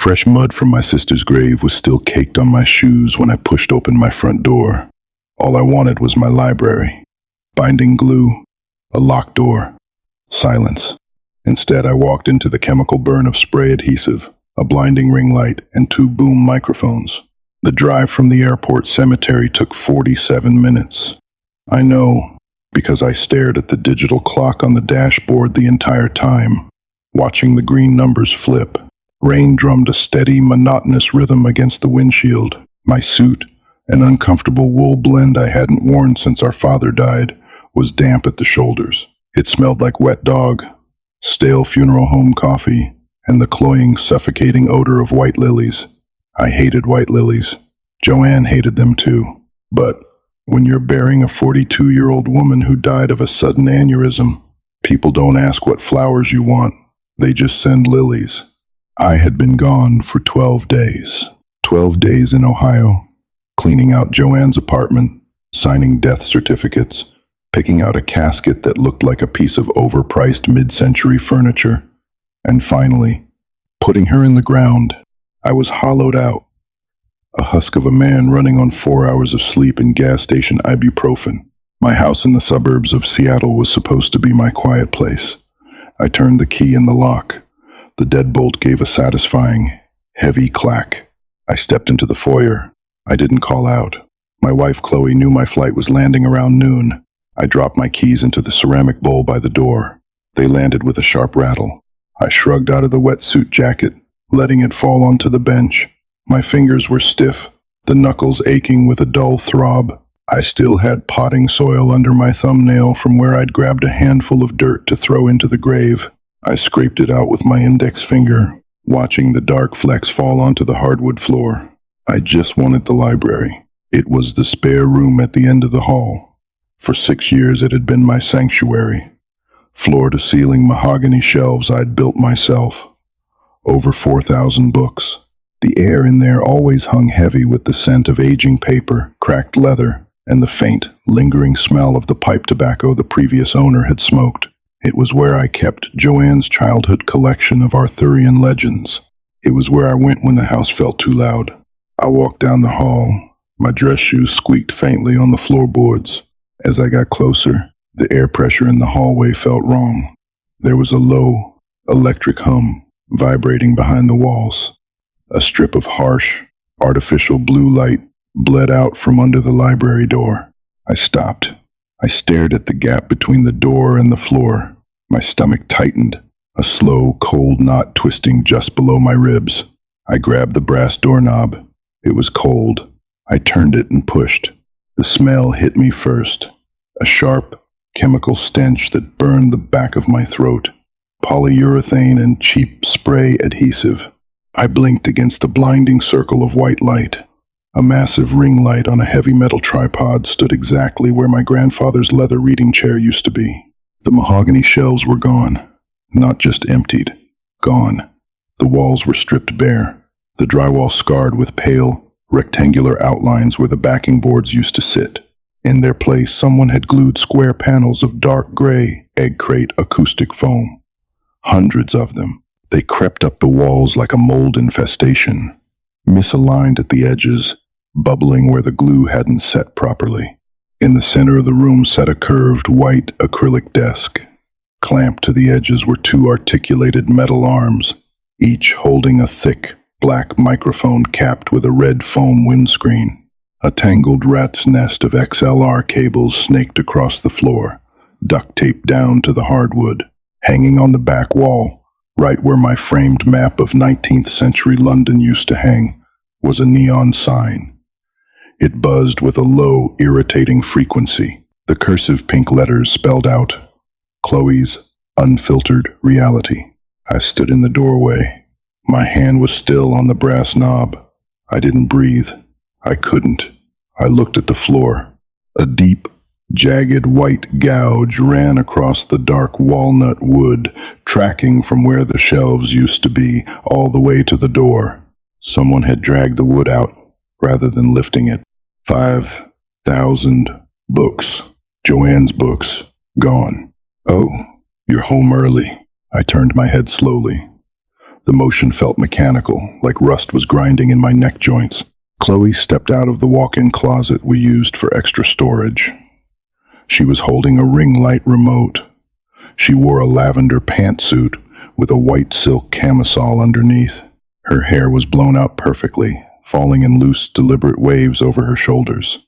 Fresh mud from my sister's grave was still caked on my shoes when I pushed open my front door. All I wanted was my library. Binding glue, a locked door, silence. Instead, I walked into the chemical burn of spray adhesive, a blinding ring light, and two boom microphones. The drive from the airport cemetery took 47 minutes. I know, because I stared at the digital clock on the dashboard the entire time, watching the green numbers flip. Rain drummed a steady, monotonous rhythm against the windshield. My suit, an uncomfortable wool blend I hadn't worn since our father died, was damp at the shoulders. It smelled like wet dog, stale funeral home coffee, and the cloying, suffocating odor of white lilies. I hated white lilies. Joanne hated them too. But when you're burying a 42-year-old woman who died of a sudden aneurysm, people don't ask what flowers you want. They just send lilies. I had been gone for 12 days. 12 days in Ohio, cleaning out Joanne's apartment, signing death certificates, picking out a casket that looked like a piece of overpriced mid-century furniture, and finally, putting her in the ground. I was hollowed out, a husk of a man running on 4 hours of sleep and gas station ibuprofen. My house in the suburbs of Seattle was supposed to be my quiet place. I turned the key in the lock. The deadbolt gave a satisfying, heavy clack. I stepped into the foyer. I didn't call out. My wife, Chloe, knew my flight was landing around noon. I dropped my keys into the ceramic bowl by the door. They landed with a sharp rattle. I shrugged out of the wetsuit jacket, letting it fall onto the bench. My fingers were stiff, the knuckles aching with a dull throb. I still had potting soil under my thumbnail from where I'd grabbed a handful of dirt to throw into the grave. I scraped it out with my index finger, watching the dark flecks fall onto the hardwood floor. I just wanted the library. It was the spare room at the end of the hall. For 6 years it had been my sanctuary. Floor-to-ceiling mahogany shelves I'd built myself. Over 4,000 books. The air in there always hung heavy with the scent of aging paper, cracked leather, and the faint, lingering smell of the pipe tobacco the previous owner had smoked. It was where I kept Joanne's childhood collection of Arthurian legends. It was where I went when the house felt too loud. I walked down the hall. My dress shoes squeaked faintly on the floorboards. As I got closer, the air pressure in the hallway felt wrong. There was a low, electric hum vibrating behind the walls. A strip of harsh, artificial blue light bled out from under the library door. I stopped. I stared at the gap between the door and the floor. My stomach tightened, a slow, cold knot twisting just below my ribs. I grabbed the brass doorknob. It was cold. I turned it and pushed. The smell hit me first. A sharp, chemical stench that burned the back of my throat. Polyurethane and cheap spray adhesive. I blinked against the blinding circle of white light. A massive ring light on a heavy metal tripod stood exactly where my grandfather's leather reading chair used to be. The mahogany shelves were gone. Not just emptied. Gone. The walls were stripped bare. The drywall scarred with pale, rectangular outlines where the backing boards used to sit. In their place, someone had glued square panels of dark gray, egg crate acoustic foam. Hundreds of them. They crept up the walls like a mold infestation. Misaligned at the edges, bubbling where the glue hadn't set properly. In the center of the room sat a curved white acrylic desk. Clamped to the edges were two articulated metal arms, each holding a thick, black microphone capped with a red foam windscreen. A tangled rat's nest of XLR cables snaked across the floor, duct taped down to the hardwood. Hanging on the back wall, right where my framed map of 19th century London used to hang, was a neon sign. It buzzed with a low, irritating frequency. The cursive pink letters spelled out, Chloe's unfiltered reality. I stood in the doorway. My hand was still on the brass knob. I didn't breathe. I couldn't. I looked at the floor. A deep, jagged white gouge ran across the dark walnut wood, tracking from where the shelves used to be all the way to the door. Someone had dragged the wood out rather than lifting it. 5,000 books. Joanne's books. Gone. Oh, you're home early. I turned my head slowly. The motion felt mechanical, like rust was grinding in my neck joints. Chloe stepped out of the walk-in closet we used for extra storage. She was holding a ring light remote. She wore a lavender pantsuit with a white silk camisole underneath. Her hair was blown out perfectly, falling in loose, deliberate waves over her shoulders.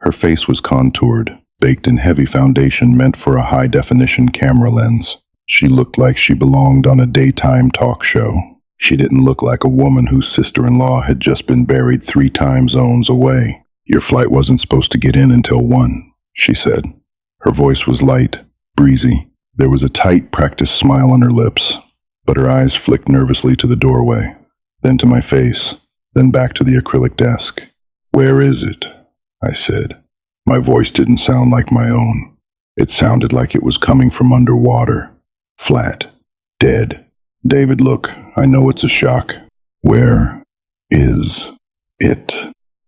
Her face was contoured, baked in heavy foundation meant for a high-definition camera lens. She looked like she belonged on a daytime talk show. She didn't look like a woman whose sister-in-law had just been buried 3 time zones away. "Your flight wasn't supposed to get in until 1, she said. Her voice was light, breezy. There was a tight, practiced smile on her lips, but her eyes flicked nervously to the doorway, then to my face, then back to the acrylic desk. "Where is it?" I said. My voice didn't sound like my own. It sounded like it was coming from underwater. Flat. Dead. "David, look, I know it's a shock. Where is it?"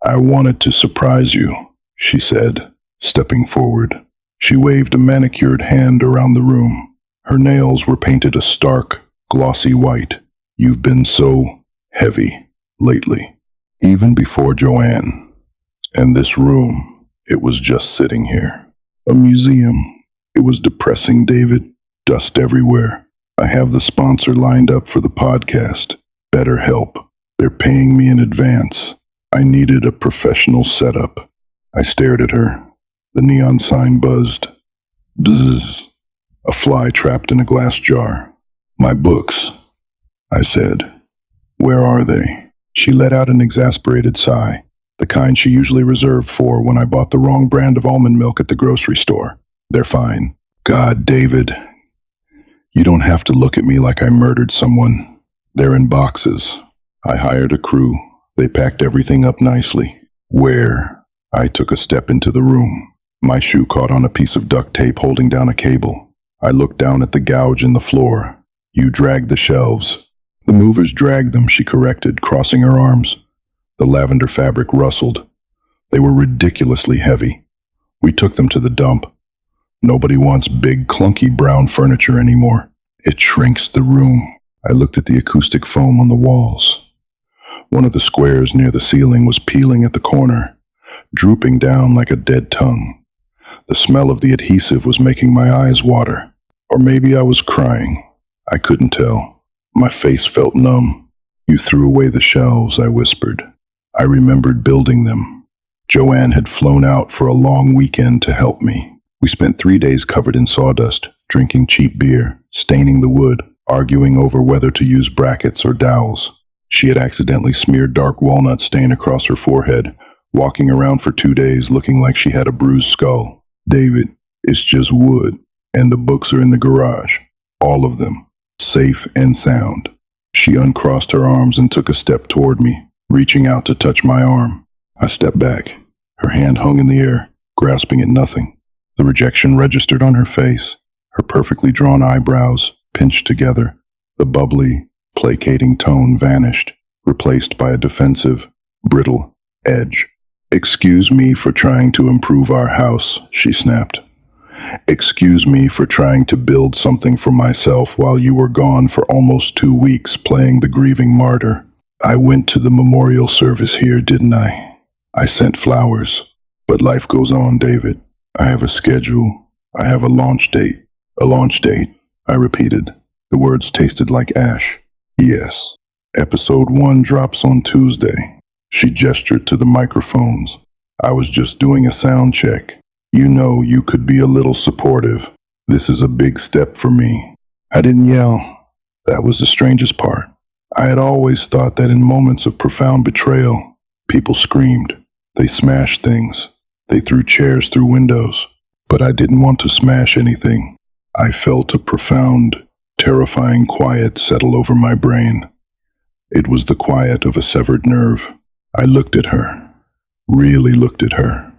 "I wanted to surprise you," she said, stepping forward. She waved a manicured hand around the room. Her nails were painted a stark, glossy white. "You've been so heavy lately." Even before Joanne. And this room, it was just sitting here. A museum. It was depressing, David. Dust everywhere. I have the sponsor lined up for the podcast. BetterHelp. They're paying me in advance. I needed a professional setup. I stared at her. The neon sign buzzed. Bzzz. A fly trapped in a glass jar. "My books," I said. "Where are they?" She let out an exasperated sigh, the kind she usually reserved for when I bought the wrong brand of almond milk at the grocery store. "They're fine." "God, David. You don't have to look at me like I murdered someone. They're in boxes. I hired a crew. They packed everything up nicely." "Where?" I took a step into the room. My shoe caught on a piece of duct tape holding down a cable. I looked down at the gouge in the floor. "You dragged the shelves." "The movers dragged them," she corrected, crossing her arms. The lavender fabric rustled. They were ridiculously heavy. "We took them to the dump. Nobody wants big, clunky brown furniture anymore. It shrinks the room." I looked at the acoustic foam on the walls. One of the squares near the ceiling was peeling at the corner, drooping down like a dead tongue. The smell of the adhesive was making my eyes water. Or maybe I was crying. I couldn't tell. My face felt numb. "You threw away the shelves," I whispered. I remembered building them. Joanne had flown out for a long weekend to help me. We spent 3 days covered in sawdust, drinking cheap beer, staining the wood, arguing over whether to use brackets or dowels. She had accidentally smeared dark walnut stain across her forehead, walking around for 2 days looking like she had a bruised skull. "David, it's just wood, and the books are in the garage. All of them. Safe and sound." She uncrossed her arms and took a step toward me, reaching out to touch my arm. I stepped back. Her hand hung in the air, grasping at nothing. The rejection registered on her face. Her perfectly drawn eyebrows pinched together. The bubbly, placating tone vanished, replaced by a defensive, brittle edge. "Excuse me for trying to improve our house," she snapped. "Excuse me for trying to build something for myself while you were gone for almost 2 weeks playing the grieving martyr. I went to the memorial service here, didn't I? I sent flowers. But life goes on, David. I have a schedule. I have a launch date." "A launch date," I repeated. The words tasted like ash. "Yes. Episode 1 drops on Tuesday." She gestured to the microphones. "I was just doing a sound check. You know, you could be a little supportive. This is a big step for me." I didn't yell. That was the strangest part. I had always thought that in moments of profound betrayal, people screamed. They smashed things. They threw chairs through windows. But I didn't want to smash anything. I felt a profound, terrifying quiet settle over my brain. It was the quiet of a severed nerve. I looked at her, really looked at her.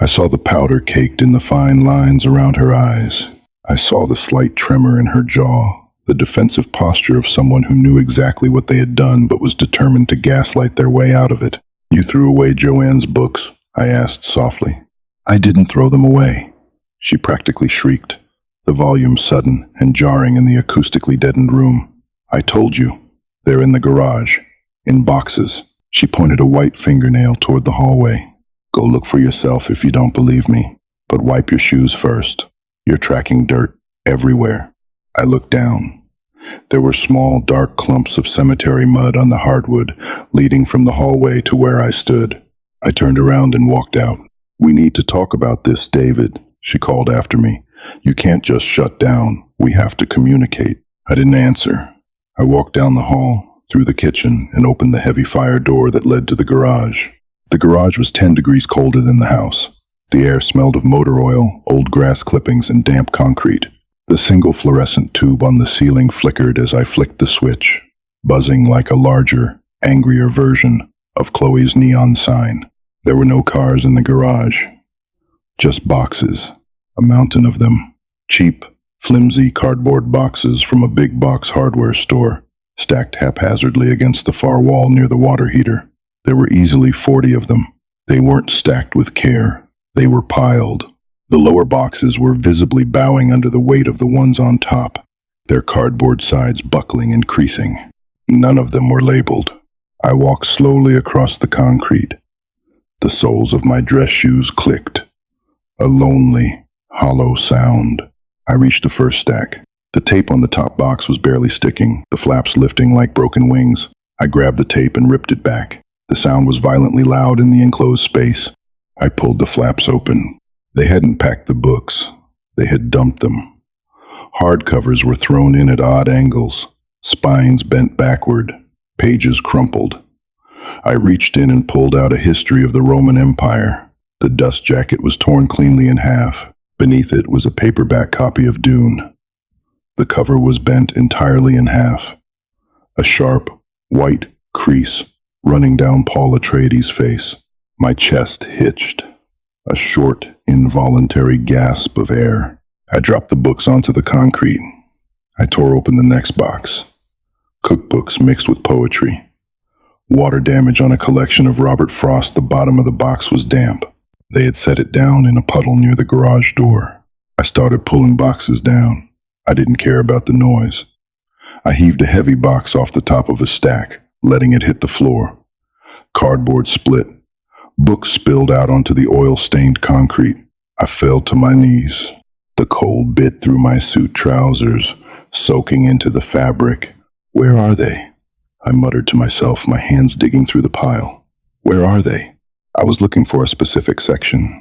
I saw the powder caked in the fine lines around her eyes. I saw the slight tremor in her jaw, the defensive posture of someone who knew exactly what they had done but was determined to gaslight their way out of it. "You threw away Joanne's books?" I asked softly. "I didn't throw them away," she practically shrieked, the volume sudden and jarring in the acoustically deadened room. I told you. They're in the garage. In boxes. She pointed a white fingernail toward the hallway. Go look for yourself if you don't believe me. But wipe your shoes first. You're tracking dirt everywhere. I looked down. There were small, dark clumps of cemetery mud on the hardwood, leading from the hallway to where I stood. I turned around and walked out. We need to talk about this, David, she called after me. You can't just shut down. We have to communicate. I didn't answer. I walked down the hall, through the kitchen, and opened the heavy fire door that led to the garage. The garage was 10 degrees colder than the house. The air smelled of motor oil, old grass clippings, and damp concrete. The single fluorescent tube on the ceiling flickered as I flicked the switch, buzzing like a larger, angrier version of Chloe's neon sign. There were no cars in the garage, just boxes, a mountain of them. Cheap, flimsy cardboard boxes from a big box hardware store, stacked haphazardly against the far wall near the water heater. There were easily 40 of them. They weren't stacked with care. They were piled. The lower boxes were visibly bowing under the weight of the ones on top, their cardboard sides buckling and creasing. None of them were labeled. I walked slowly across the concrete. The soles of my dress shoes clicked. A lonely, hollow sound. I reached the first stack. The tape on the top box was barely sticking, the flaps lifting like broken wings. I grabbed the tape and ripped it back. The sound was violently loud in the enclosed space. I pulled the flaps open. They hadn't packed the books. They had dumped them. Hardcovers were thrown in at odd angles, spines bent backward, pages crumpled. I reached in and pulled out a history of the Roman Empire. The dust jacket was torn cleanly in half. Beneath it was a paperback copy of Dune. The cover was bent entirely in half. A sharp, white crease running down Paul Atreides' face. My chest hitched. A short, involuntary gasp of air. I dropped the books onto the concrete. I tore open the next box. Cookbooks mixed with poetry. Water damage on a collection of Robert Frost. The bottom of the box was damp. They had set it down in a puddle near the garage door. I started pulling boxes down. I didn't care about the noise. I heaved a heavy box off the top of a stack, letting it hit the floor. Cardboard split. Books spilled out onto the oil-stained concrete. I fell to my knees. The cold bit through my suit trousers, soaking into the fabric. Where are they? I muttered to myself, my hands digging through the pile. Where are they? I was looking for a specific section.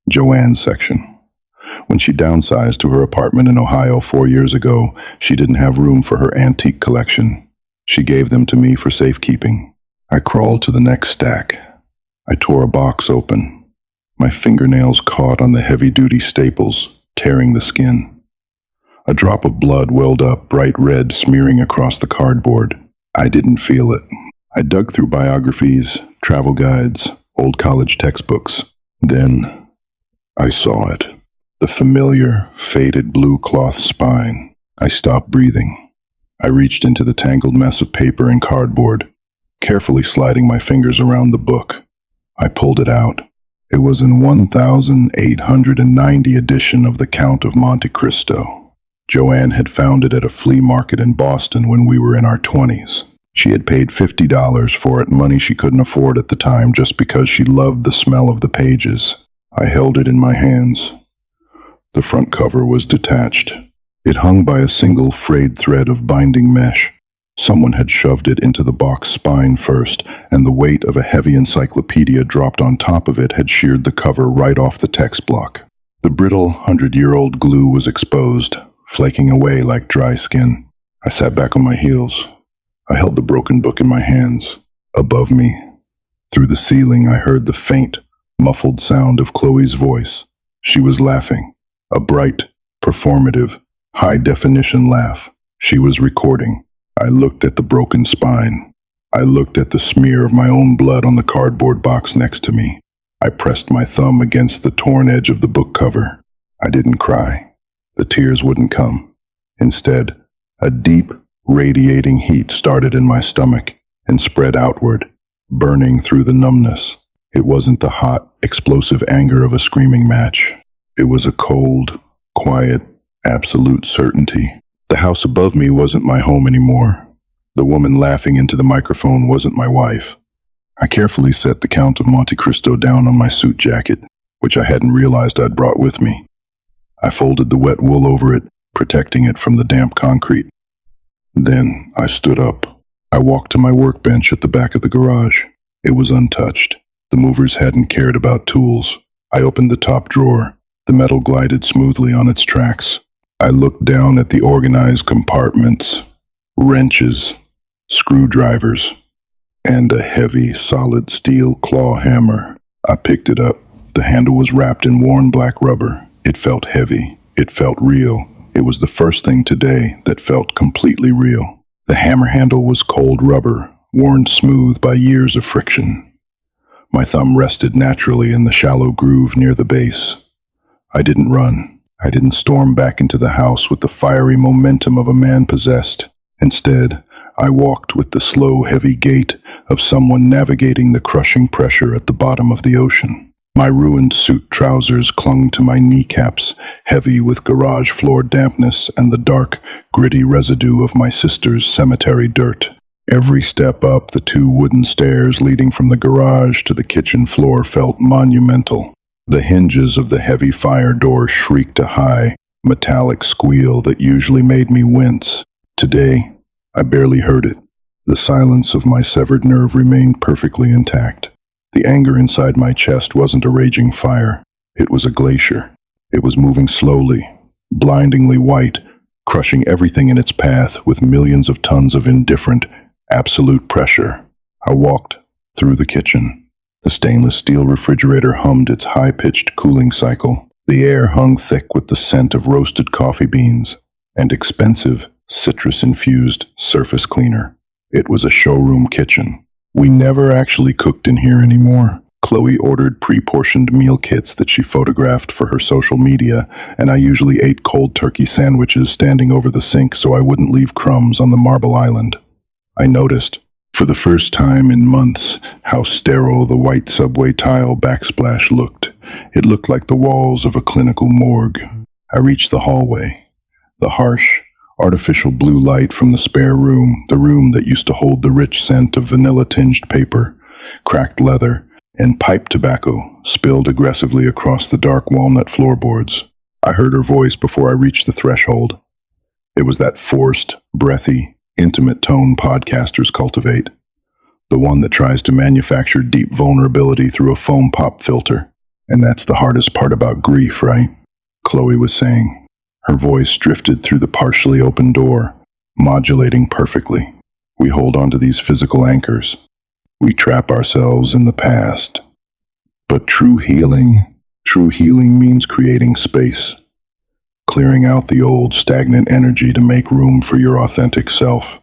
Joanne's section. When she downsized to her apartment in Ohio 4 years ago, she didn't have room for her antique collection. She gave them to me for safekeeping. I crawled to the next stack. I tore a box open. My fingernails caught on the heavy-duty staples, tearing the skin. A drop of blood welled up, bright red, smearing across the cardboard. I didn't feel it. I dug through biographies, travel guides, old college textbooks. Then I saw it. The familiar, faded blue cloth spine. I stopped breathing. I reached into the tangled mess of paper and cardboard, carefully sliding my fingers around the book. I pulled it out. It was an 1890 edition of The Count of Monte Cristo. Joanne had found it at a flea market in Boston when we were in our 20s. She had paid $50 for it, money she couldn't afford at the time, just because she loved the smell of the pages. I held it in my hands. The front cover was detached. It hung by a single frayed thread of binding mesh. Someone had shoved it into the box spine first, and the weight of a heavy encyclopedia dropped on top of it had sheared the cover right off the text block. The brittle, 100-year-old glue was exposed, flaking away like dry skin. I sat back on my heels. I held the broken book in my hands. Above me, through the ceiling, I heard the faint, muffled sound of Chloe's voice. She was laughing, a bright, performative, high-definition laugh. She was recording. I looked at the broken spine. I looked at the smear of my own blood on the cardboard box next to me. I pressed my thumb against the torn edge of the book cover. I didn't cry. The tears wouldn't come. Instead, a deep, radiating heat started in my stomach and spread outward, burning through the numbness. It wasn't the hot, explosive anger of a screaming match. It was a cold, quiet, absolute certainty. The house above me wasn't my home anymore. The woman laughing into the microphone wasn't my wife. I carefully set the Count of Monte Cristo down on my suit jacket, which I hadn't realized I'd brought with me. I folded the wet wool over it, protecting it from the damp concrete. Then I stood up. I walked to my workbench at the back of the garage. It was untouched. The movers hadn't cared about tools. I opened the top drawer. The metal glided smoothly on its tracks. I looked down at the organized compartments, wrenches, screwdrivers, and a heavy, solid steel claw hammer. I picked it up. The handle was wrapped in worn black rubber. It felt heavy. It felt real. It was the first thing today that felt completely real. The hammer handle was cold rubber, worn smooth by years of friction. My thumb rested naturally in the shallow groove near the base. I didn't run. I didn't storm back into the house with the fiery momentum of a man possessed. Instead, I walked with the slow, heavy gait of someone navigating the crushing pressure at the bottom of the ocean. My ruined suit trousers clung to my kneecaps, heavy with garage floor dampness and the dark, gritty residue of my sister's cemetery dirt. Every step up the 2 wooden stairs leading from the garage to the kitchen floor felt monumental. The hinges of the heavy fire door shrieked a high, metallic squeal that usually made me wince. Today, I barely heard it. The silence of my severed nerve remained perfectly intact. The anger inside my chest wasn't a raging fire. It was a glacier. It was moving slowly, blindingly white, crushing everything in its path with millions of tons of indifferent, absolute pressure. I walked through the kitchen. The stainless steel refrigerator hummed its high-pitched cooling cycle. The air hung thick with the scent of roasted coffee beans and expensive, citrus-infused surface cleaner. It was a showroom kitchen. We never actually cooked in here anymore. Chloe ordered pre-portioned meal kits that she photographed for her social media, and I usually ate cold turkey sandwiches standing over the sink so I wouldn't leave crumbs on the marble island. I noticed, for the first time in months, how sterile the white subway tile backsplash looked. It looked like the walls of a clinical morgue. I reached the hallway. The harsh, artificial blue light from the spare room, the room that used to hold the rich scent of vanilla-tinged paper, cracked leather, and pipe tobacco, spilled aggressively across the dark walnut floorboards. I heard her voice before I reached the threshold. It was that forced, breathy, intimate tone podcasters cultivate, the one that tries to manufacture deep vulnerability through a foam pop filter. And that's the hardest part about grief, right? Chloe was saying. Her voice drifted through the partially open door, modulating perfectly. We hold on to these physical anchors. We trap ourselves in the past. But true healing means creating space, clearing out the old stagnant energy to make room for your authentic self.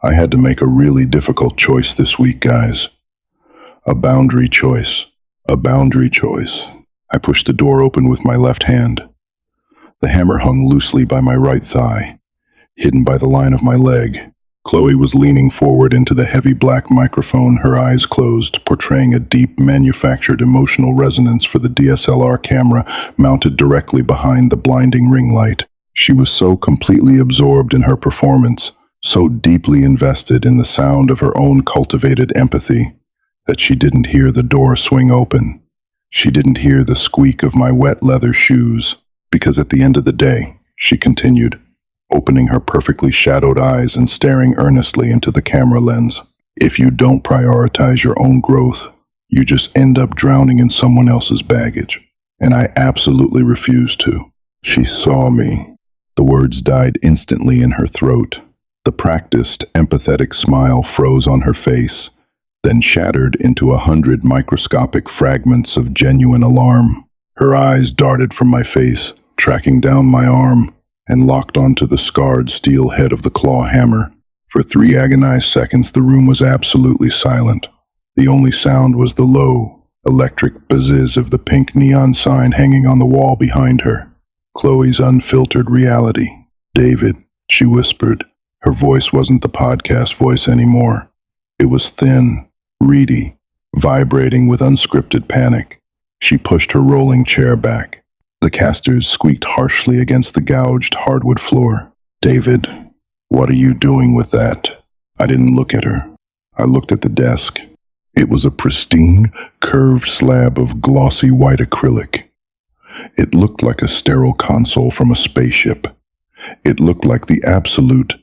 I had to make a really difficult choice this week, guys. A boundary choice. A boundary choice. I pushed the door open with my left hand. The hammer hung loosely by my right thigh, hidden by the line of my leg. Chloe was leaning forward into the heavy black microphone, her eyes closed, portraying a deep, manufactured emotional resonance for the DSLR camera mounted directly behind the blinding ring light. She was so completely absorbed in her performance, so deeply invested in the sound of her own cultivated empathy, that she didn't hear the door swing open. She didn't hear the squeak of my wet leather shoes, because at the end of the day, she continued, opening her perfectly shadowed eyes and staring earnestly into the camera lens. If you don't prioritize your own growth, you just end up drowning in someone else's baggage. And I absolutely refuse to. She saw me. The words died instantly in her throat. The practiced, empathetic smile froze on her face, then shattered into 100 microscopic fragments of genuine alarm. Her eyes darted from my face, tracking down my arm, and locked onto the scarred steel head of the claw hammer. For 3 agonized seconds, the room was absolutely silent. The only sound was the low, electric buzz of the pink neon sign hanging on the wall behind her. Chloe's unfiltered reality. David, she whispered. Her voice wasn't the podcast voice anymore. It was thin, reedy, vibrating with unscripted panic. She pushed her rolling chair back. The casters squeaked harshly against the gouged hardwood floor. David, what are you doing with that? I didn't look at her. I looked at the desk. It was a pristine, curved slab of glossy white acrylic. It looked like a sterile console from a spaceship. It looked like the absolute,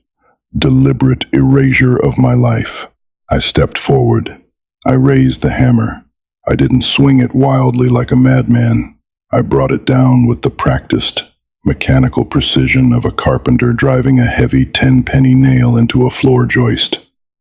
deliberate erasure of my life. I stepped forward. I raised the hammer. I didn't swing it wildly like a madman. I brought it down with the practiced, mechanical precision of a carpenter driving a heavy 10-penny nail into a floor joist.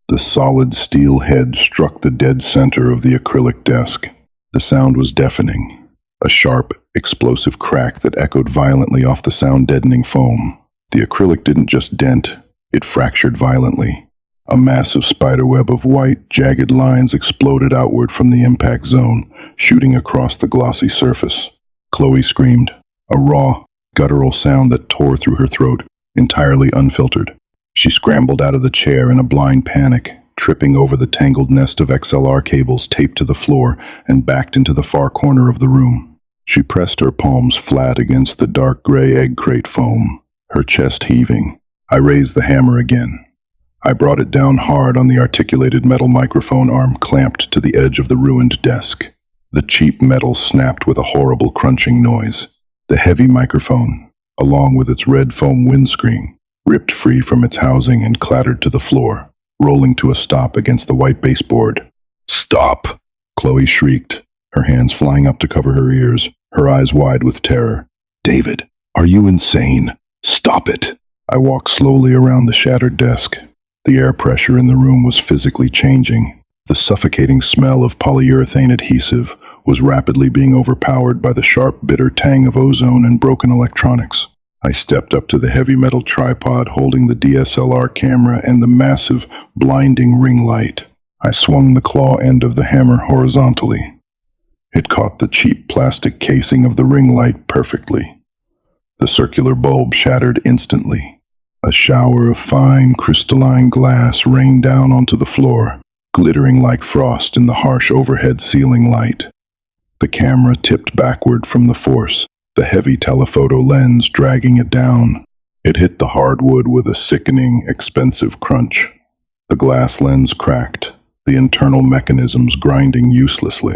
The solid steel head struck the dead center of the acrylic desk. The sound was deafening, a sharp, explosive crack that echoed violently off the sound-deadening foam. The acrylic didn't just dent, it fractured violently. A massive spiderweb of white, jagged lines exploded outward from the impact zone, shooting across the glossy surface. Chloe screamed, a raw, guttural sound that tore through her throat, entirely unfiltered. She scrambled out of the chair in a blind panic, tripping over the tangled nest of XLR cables taped to the floor and backed into the far corner of the room. She pressed her palms flat against the dark gray egg crate foam, her chest heaving. I raised the hammer again. I brought it down hard on the articulated metal microphone arm clamped to the edge of the ruined desk. The cheap metal snapped with a horrible crunching noise. The heavy microphone, along with its red foam windscreen, ripped free from its housing and clattered to the floor, rolling to a stop against the white baseboard. "Stop!" Chloe shrieked, her hands flying up to cover her ears, her eyes wide with terror. "David, are you insane? Stop it!" I walked slowly around the shattered desk. The air pressure in the room was physically changing. The suffocating smell of polyurethane adhesive was rapidly being overpowered by the sharp, bitter tang of ozone and broken electronics. I stepped up to the heavy metal tripod holding the DSLR camera and the massive, blinding ring light. I swung the claw end of the hammer horizontally. It caught the cheap plastic casing of the ring light perfectly. The circular bulb shattered instantly. A shower of fine, crystalline glass rained down onto the floor, glittering like frost in the harsh overhead ceiling light. The camera tipped backward from the force, the heavy telephoto lens dragging it down. It hit the hardwood with a sickening, expensive crunch. The glass lens cracked, the internal mechanisms grinding uselessly.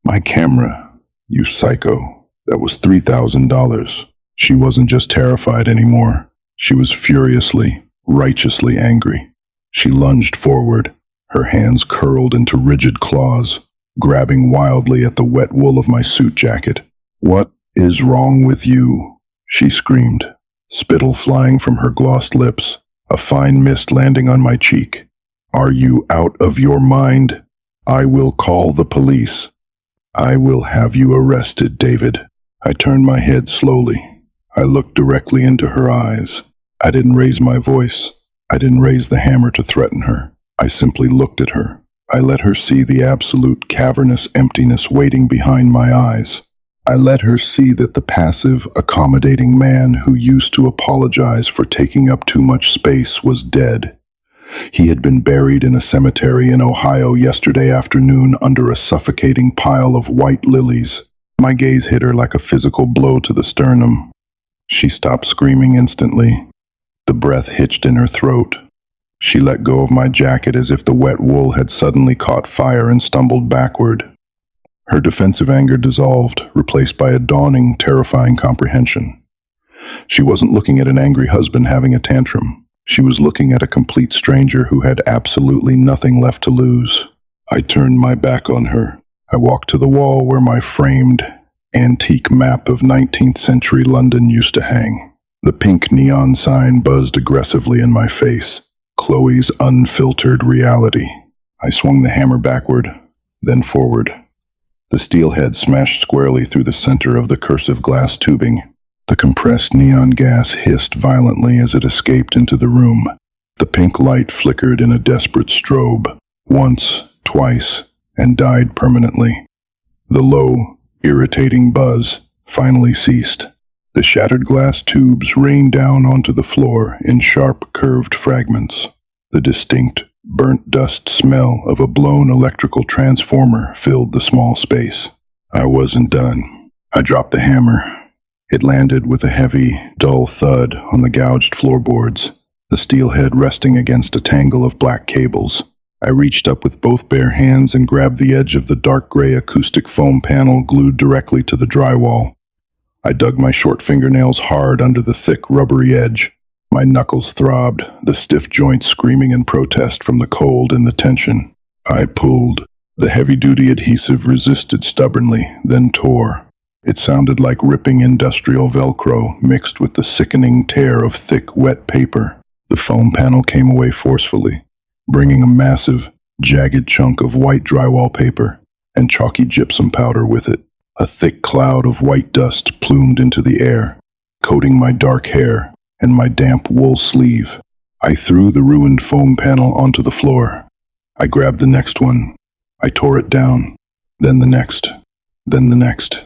"My camera, you psycho. That was $3,000. She wasn't just terrified anymore. She was furiously, righteously angry. She lunged forward, her hands curled into rigid claws, grabbing wildly at the wet wool of my suit jacket. "What is wrong with you?" she screamed, spittle flying from her glossed lips, a fine mist landing on my cheek. "Are you out of your mind? I will call the police. I will have you arrested, David." I turned my head slowly. I looked directly into her eyes. I didn't raise my voice. I didn't raise the hammer to threaten her. I simply looked at her. I let her see the absolute cavernous emptiness waiting behind my eyes. I let her see that the passive, accommodating man who used to apologize for taking up too much space was dead. He had been buried in a cemetery in Ohio yesterday afternoon under a suffocating pile of white lilies. My gaze hit her like a physical blow to the sternum. She stopped screaming instantly. The breath hitched in her throat. She let go of my jacket as if the wet wool had suddenly caught fire and stumbled backward. Her defensive anger dissolved, replaced by a dawning, terrifying comprehension. She wasn't looking at an angry husband having a tantrum. She was looking at a complete stranger who had absolutely nothing left to lose. I turned my back on her. I walked to the wall where my framed, antique map of 19th century London used to hang. The pink neon sign buzzed aggressively in my face. Chloe's unfiltered reality. I swung the hammer backward, then forward. The steel head smashed squarely through the center of the cursive glass tubing. The compressed neon gas hissed violently as it escaped into the room. The pink light flickered in a desperate strobe, once, twice, and died permanently. The low, irritating buzz finally ceased. The shattered glass tubes rained down onto the floor in sharp, curved fragments. The distinct, burnt dust smell of a blown electrical transformer filled the small space. I wasn't done. I dropped the hammer. It landed with a heavy, dull thud on the gouged floorboards, the steel head resting against a tangle of black cables. I reached up with both bare hands and grabbed the edge of the dark gray acoustic foam panel glued directly to the drywall. I dug my short fingernails hard under the thick, rubbery edge. My knuckles throbbed, the stiff joints screaming in protest from the cold and the tension. I pulled. The heavy-duty adhesive resisted stubbornly, then tore. It sounded like ripping industrial Velcro mixed with the sickening tear of thick, wet paper. The foam panel came away forcefully, bringing a massive, jagged chunk of white drywall paper and chalky gypsum powder with it. A thick cloud of white dust plumed into the air, coating my dark hair and my damp wool sleeve. I threw the ruined foam panel onto the floor. I grabbed the next one. I tore it down, then the next, then the next.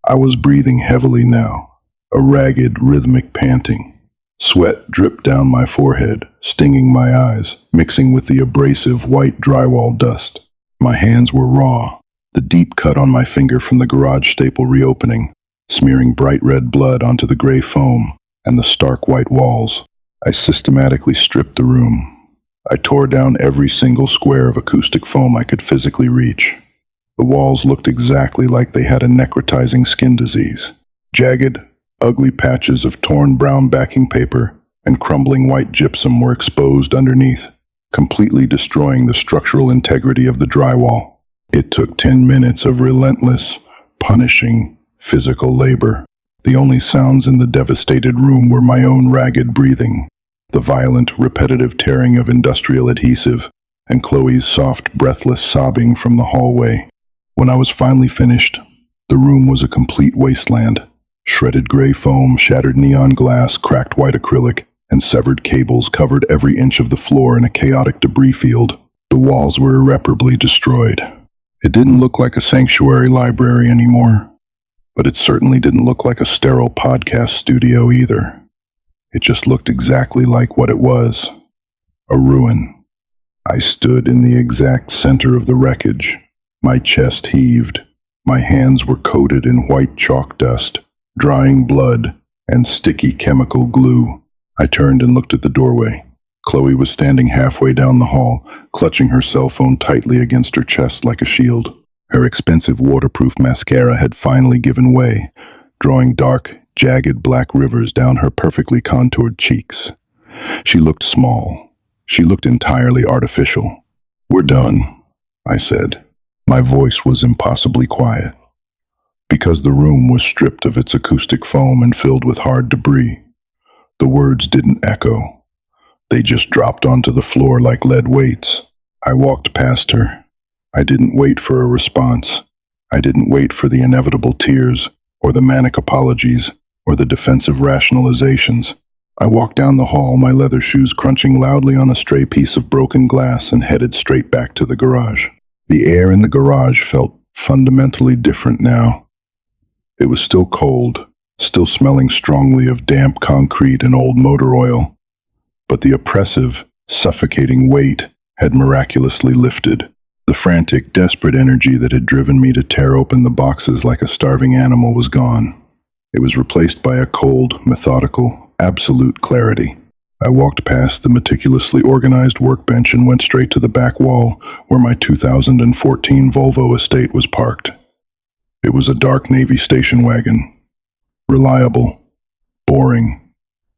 I was breathing heavily now, a ragged, rhythmic panting. Sweat dripped down my forehead, stinging my eyes, mixing with the abrasive white drywall dust. My hands were raw, the deep cut on my finger from the garage staple reopening, smearing bright red blood onto the gray foam and the stark white walls. I systematically stripped the room. I tore down every single square of acoustic foam I could physically reach. The walls looked exactly like they had a necrotizing skin disease. Jagged, ugly patches of torn brown backing paper and crumbling white gypsum were exposed underneath, completely destroying the structural integrity of the drywall. It took 10 minutes of relentless, punishing, physical labor. The only sounds in the devastated room were my own ragged breathing, the violent, repetitive tearing of industrial adhesive, and Chloe's soft, breathless sobbing from the hallway. When I was finally finished, the room was a complete wasteland. Shredded gray foam, shattered neon glass, cracked white acrylic, and severed cables covered every inch of the floor in a chaotic debris field. The walls were irreparably destroyed. It didn't look like a sanctuary library anymore, but it certainly didn't look like a sterile podcast studio either. It just looked exactly like what it was, a ruin. I stood in the exact center of the wreckage. My chest heaved. My hands were coated in white chalk dust, drying blood, and sticky chemical glue. I turned and looked at the doorway. Chloe was standing halfway down the hall, clutching her cell phone tightly against her chest like a shield. Her expensive waterproof mascara had finally given way, drawing dark, jagged black rivers down her perfectly contoured cheeks. She looked small. She looked entirely artificial. "We're done," I said. My voice was impossibly quiet, because the room was stripped of its acoustic foam and filled with hard debris. The words didn't echo. They just dropped onto the floor like lead weights. I walked past her. I didn't wait for a response. I didn't wait for the inevitable tears, or the manic apologies, or the defensive rationalizations. I walked down the hall, my leather shoes crunching loudly on a stray piece of broken glass, and headed straight back to the garage. The air in the garage felt fundamentally different now. It was still cold, still smelling strongly of damp concrete and old motor oil, but the oppressive, suffocating weight had miraculously lifted. The frantic, desperate energy that had driven me to tear open the boxes like a starving animal was gone. It was replaced by a cold, methodical, absolute clarity. I walked past the meticulously organized workbench and went straight to the back wall where my 2014 Volvo Estate was parked. It was a dark Navy station wagon. Reliable, boring,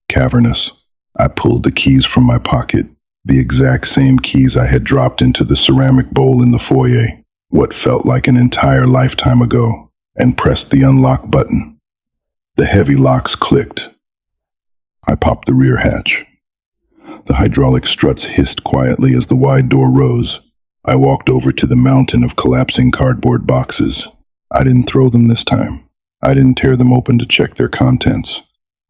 cavernous. I pulled the keys from my pocket, the exact same keys I had dropped into the ceramic bowl in the foyer, what felt like an entire lifetime ago, and pressed the unlock button. The heavy locks clicked. I popped the rear hatch. The hydraulic struts hissed quietly as the wide door rose. I walked over to the mountain of collapsing cardboard boxes. I didn't throw them this time. I didn't tear them open to check their contents.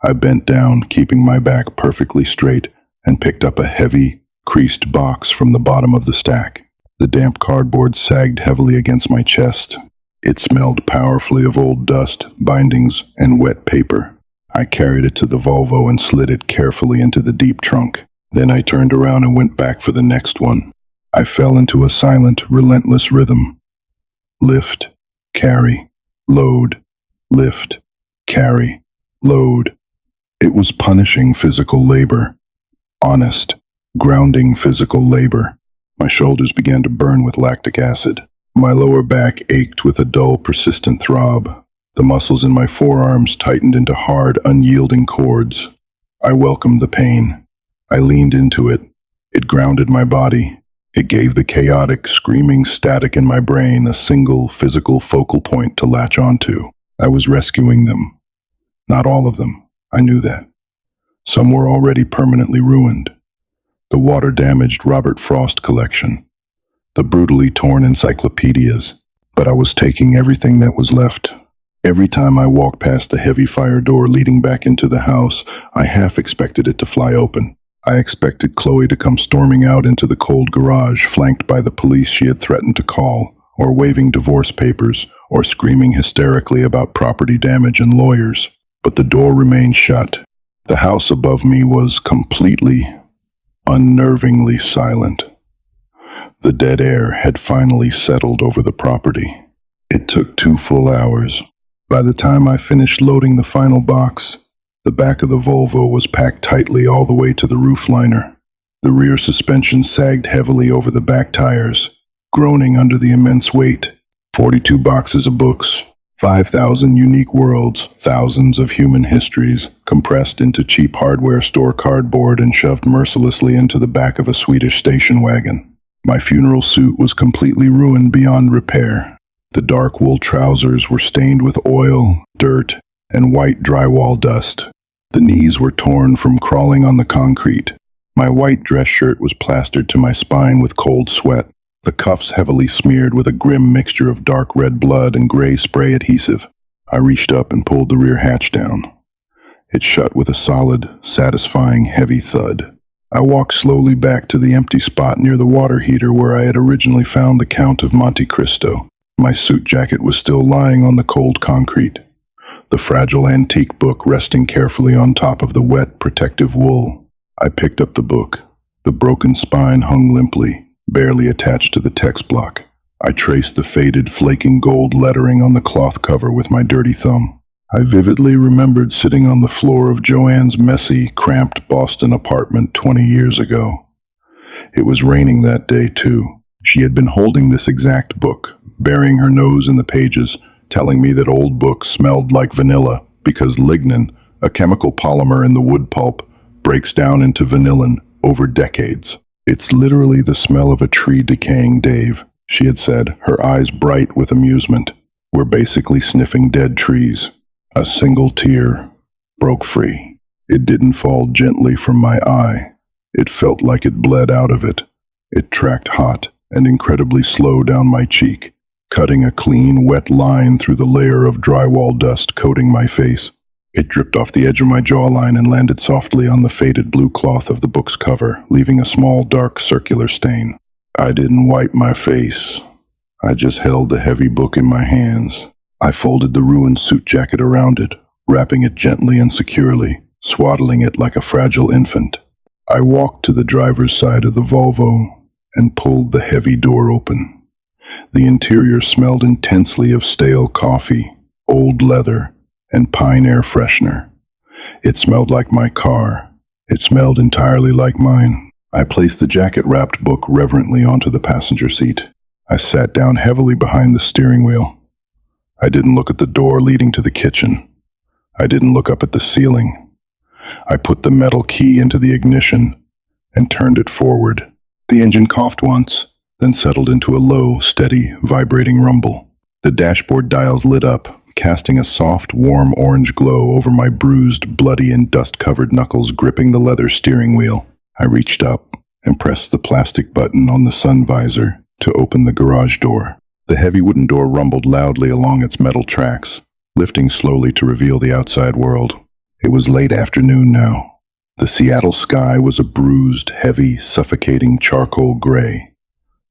I bent down, keeping my back perfectly straight, and picked up a heavy, creased box from the bottom of the stack. The damp cardboard sagged heavily against my chest. It smelled powerfully of old dust, bindings, and wet paper. I carried it to the Volvo and slid it carefully into the deep trunk. Then I turned around and went back for the next one. I fell into a silent, relentless rhythm. Lift, carry, load, lift, carry, load. It was punishing physical labor. Honest, grounding physical labor. My shoulders began to burn with lactic acid. My lower back ached with a dull, persistent throb. The muscles in my forearms tightened into hard, unyielding cords. I welcomed the pain. I leaned into it. It grounded my body. It gave the chaotic, screaming static in my brain a single, physical focal point to latch onto. I was rescuing them. Not all of them. I knew that. Some were already permanently ruined. The water-damaged Robert Frost collection. The brutally torn encyclopedias. But I was taking everything that was left. Every time I walked past the heavy fire door leading back into the house, I half expected it to fly open. I expected Chloe to come storming out into the cold garage, flanked by the police she had threatened to call, or waving divorce papers, or screaming hysterically about property damage and lawyers. But the door remained shut. The house above me was completely, unnervingly silent. The dead air had finally settled over the property. It took 2 full hours. By the time I finished loading the final box, the back of the Volvo was packed tightly all the way to the roof liner. The rear suspension sagged heavily over the back tires, groaning under the immense weight. 42 boxes of books, 5,000 unique worlds, thousands of human histories, compressed into cheap hardware store cardboard and shoved mercilessly into the back of a Swedish station wagon. My funeral suit was completely ruined beyond repair. The dark wool trousers were stained with oil, dirt, and white drywall dust. The knees were torn from crawling on the concrete. My white dress shirt was plastered to my spine with cold sweat, the cuffs heavily smeared with a grim mixture of dark red blood and gray spray adhesive. I reached up and pulled the rear hatch down. It shut with a solid, satisfying, heavy thud. I walked slowly back to the empty spot near the water heater where I had originally found the Count of Monte Cristo. My suit jacket was still lying on the cold concrete, the fragile antique book resting carefully on top of the wet, protective wool. I picked up the book. The broken spine hung limply, barely attached to the text block. I traced the faded, flaking gold lettering on the cloth cover with my dirty thumb. I vividly remembered sitting on the floor of Joanne's messy, cramped Boston apartment 20 years ago. It was raining that day, too. She had been holding this exact book, burying her nose in the pages, telling me that old books smelled like vanilla because lignin, a chemical polymer in the wood pulp, breaks down into vanillin over decades. "It's literally the smell of a tree decaying, Dave," she had said, her eyes bright with amusement. "We're basically sniffing dead trees." A single tear broke free. It didn't fall gently from my eye. It felt like it bled out of it. It tracked hot and incredibly slow down my cheek, cutting a clean, wet line through the layer of drywall dust coating my face. It dripped off the edge of my jawline and landed softly on the faded blue cloth of the book's cover, leaving a small, dark, circular stain. I didn't wipe my face. I just held the heavy book in my hands. I folded the ruined suit jacket around it, wrapping it gently and securely, swaddling it like a fragile infant. I walked to the driver's side of the Volvo and pulled the heavy door open. The interior smelled intensely of stale coffee, old leather, and pine air freshener. It smelled like my car. It smelled entirely like mine. I placed the jacket-wrapped book reverently onto the passenger seat. I sat down heavily behind the steering wheel. I didn't look at the door leading to the kitchen. I didn't look up at the ceiling. I put the metal key into the ignition and turned it forward. The engine coughed once, then settled into a low, steady, vibrating rumble. The dashboard dials lit up, casting a soft, warm orange glow over my bruised, bloody, and dust-covered knuckles gripping the leather steering wheel. I reached up and pressed the plastic button on the sun visor to open the garage door. The heavy wooden door rumbled loudly along its metal tracks, lifting slowly to reveal the outside world. It was late afternoon now. The Seattle sky was a bruised, heavy, suffocating charcoal gray.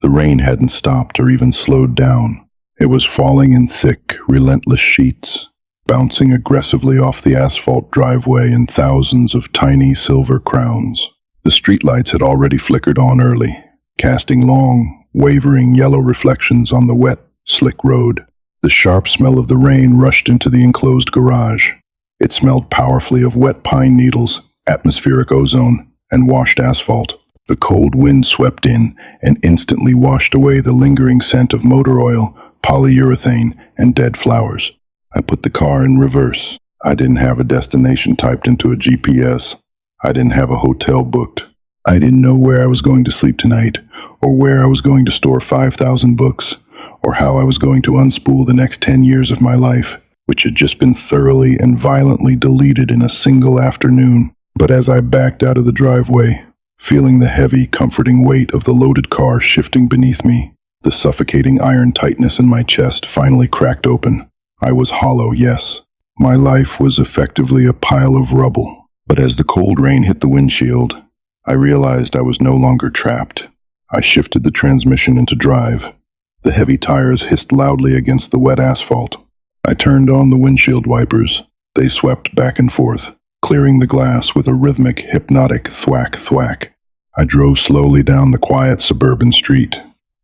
The rain hadn't stopped or even slowed down. It was falling in thick, relentless sheets, bouncing aggressively off the asphalt driveway in thousands of tiny silver crowns. The streetlights had already flickered on early, casting long, wavering yellow reflections on the wet, slick road. The sharp smell of the rain rushed into the enclosed garage. It smelled powerfully of wet pine needles, atmospheric ozone, and washed asphalt. The cold wind swept in and instantly washed away the lingering scent of motor oil, polyurethane, and dead flowers. I put the car in reverse. I didn't have a destination typed into a GPS. I didn't have a hotel booked. I didn't know where I was going to sleep tonight, or where I was going to store 5,000 books, or how I was going to unspool the next 10 years of my life, which had just been thoroughly and violently deleted in a single afternoon. But as I backed out of the driveway, feeling the heavy, comforting weight of the loaded car shifting beneath me, the suffocating iron tightness in my chest finally cracked open. I was hollow, yes. My life was effectively a pile of rubble. But as the cold rain hit the windshield, I realized I was no longer trapped. I shifted the transmission into drive. The heavy tires hissed loudly against the wet asphalt. I turned on the windshield wipers. They swept back and forth, clearing the glass with a rhythmic, hypnotic thwack thwack. I drove slowly down the quiet suburban street,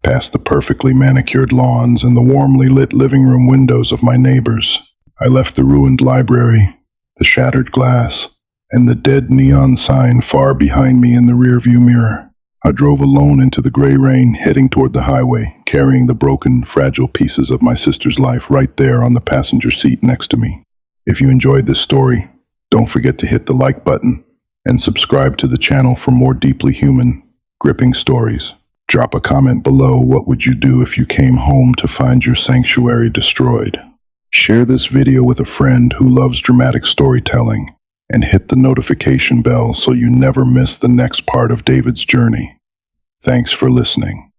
past the perfectly manicured lawns and the warmly lit living room windows of my neighbors. I left the ruined library, the shattered glass, and the dead neon sign far behind me in the rearview mirror. I drove alone into the gray rain, heading toward the highway, carrying the broken, fragile pieces of my sister's life right there on the passenger seat next to me. If you enjoyed this story, don't forget to hit the like button and subscribe to the channel for more deeply human, gripping stories. Drop a comment below. What would you do if you came home to find your sanctuary destroyed? Share this video with a friend who loves dramatic storytelling, and hit the notification bell so you never miss the next part of David's journey. Thanks for listening.